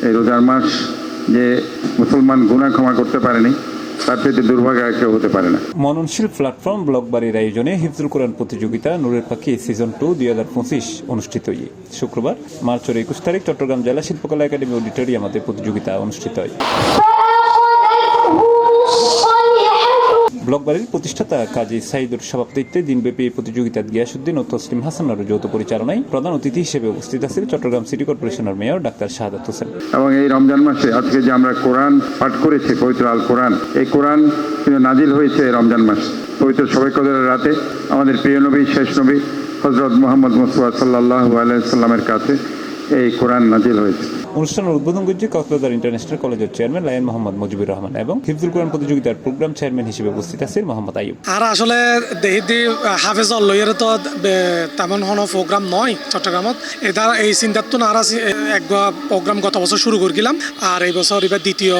এই রোজার মাস যে মুসলমান গুনাহ ক্ষমা করতে পারেনি তার থেকে দুর্ভাগ্য আর কেউ হতে পারে না। মননশীল প্ল্যাটফর্ম ব্লগবাড়ির আয়োজনে হিফজুল কোরআন প্রতিযোগিতা নূরের পাখি সিজন 2 2025 অনুষ্ঠিত হয়। শুক্রবার মার্চের 21 তারিখ চট্টগ্রাম জেলা শিল্পকলা একাডেমি অডিটোরিয়ামে প্রতিযোগিতা অনুষ্ঠিত হয়। ব্লগবাড়ির প্রতিষ্ঠাতা কাজী সাইদুর সভাপতিত্বে দিনব্যাপী এই প্রতিযোগিতা গিয়াসউদ্দিন ও তসলিম হাসানের যৌথ পরিচালনায় প্রধান অতিথি হিসেবে উপস্থিত আছেন চট্টগ্রাম সিটি কর্পোরেশনের মেয়র ডাক্তার শাহাদাত হোসেন। এবং এই রমজান মাসে আজকে যে আমরা কোরআন পাঠ করেছি, পবিত্র আল কোরআন, এই কোরআন নাজিল হয়েছে রমজান মাস পবিত্র শবে কদরের রাতে আমাদের প্রিয় নবী, শেষ নবী হযরত মুহাম্মদ মুস্তাফা সাল্লাল্লাহু আলাইহি ওয়াসাল্লামের কাছে এই কোরআন নাজিল হয়েছে। অনুষ্ঠানের উদ্বোধন করছে কক্সবাজার ইন্টারন্যাশনাল কলেজের চেয়ারম্যান লায়ন মোহাম্মদ মুজিবুর রহমান এবং হিফজুল কোরআন প্রতিযোগিতার প্রোগ্রাম চেয়ারম্যান হিসেবে উপস্থিত আছেন মোহাম্মদ আইয়ুব। আর আসলে দেহিদি হাফেজ লইয়ের তো তেমন কোনো প্রোগ্রাম নয় চট্টগ্রামত। এটার এই চিন্তার তো আর এক প্রোগ্রাম গত বছর শুরু করেছিলাম, আর এই বছর এবার দ্বিতীয়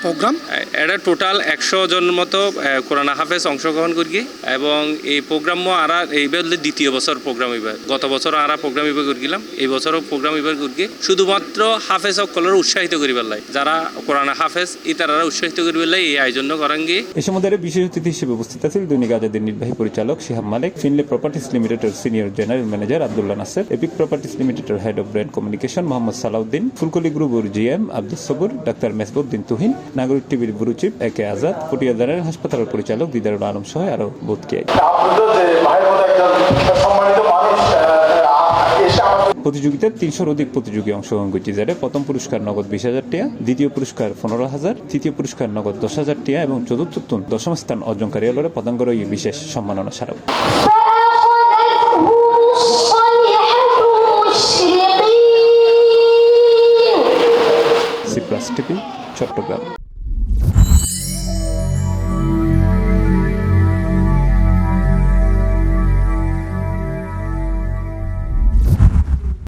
প্রোগ্রাম। এটা টোটাল 100 জন মতো কোরআন হাফেজ অংশগ্রহণ করি এবং এই প্রোগ্রাম আর এইবার দ্বিতীয় বছর প্রোগ্রাম এবার। গত বছর আর প্রোগ্রাম এবার করেছিলাম, এই বছরও প্রোগ্রাম এবার করি। শুধুমাত্র হাফেজ সকলের উৎসাহিত করিবার লাই, যারা কোরআন হাফেজ ইতারা উৎসাহিত করিবার লাই এই আয়োজন করেন। এই সময় বিশেষ অতিথি হিসেবে উপস্থিত আছেন দৈনিক আজাদের নির্বাহী পরিচালক শিহাব মালিক, ফিনলে প্রপার্টিজ লিমিটেডের senior general manager Abdullah Naser, Epic properties লিমিটেডের head of brand communication Mohammad Salahuddin, Fulkoli গ্রুপের জিএম আব্দুল সবুর, ডাক্তার মেসবুদ্দিন তুহিন, নাগরিক টিভির ব্যুরো চিফ একে আজাদ, পটিয়া জেনারেল হাসপাতালের পরিচালক দিদারুল আলম সহ আরো বোধকে। প্রতিযোগিতায় 300-র অধিক প্রতিযোগী অংশগ্রহণ করছে, যারা প্রথম পুরস্কার নগদ 20,000 টাকা, দ্বিতীয় পুরস্কার 15,000, তৃতীয় পুরস্কার নগদ 10,000 টাকা এবং চতুর্থ দশম স্থান অর্জনকারী হলে পদাঙ্গর এই বিশেষ সম্মাননা স্মারক। C plus TV, Chittagong.